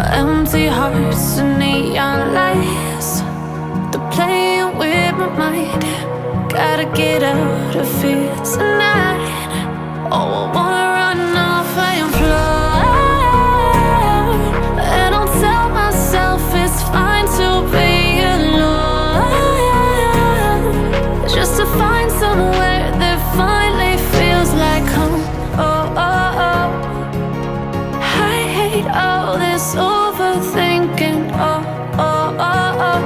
Empty hearts and neon lights, they're playing with my mind. Gotta get out of here tonight. Oh, I wanna run off and fly, and I'll tell myself it's fine to be alone, just to find somewhere that finally feels like home. Oh, oh, oh. I hate all this overthinking. Oh, oh, oh, oh.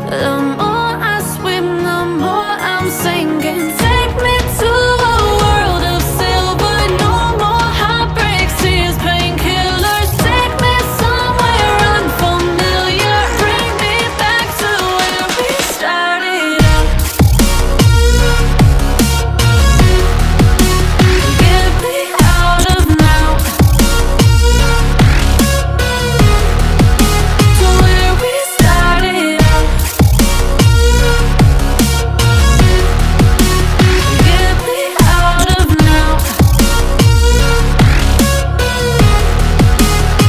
The more I swim, the more I'm sinking. Take me to a world of silver. No more heartbreaks, tears, painkillers. Take me somewhere unfamiliar. Bring me back to where we started out. Get me out of now, to where we started out. Get me out of now,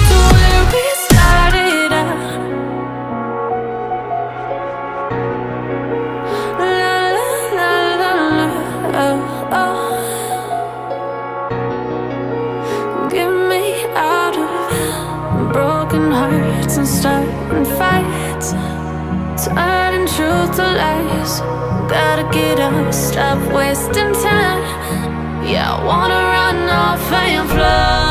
to where we started out. La la la la la, oh, oh. Get me out of broken hearts and starting fights, turning truth to lies. Gotta get up, stop wasting time. Yeah, I wanna run off and fly.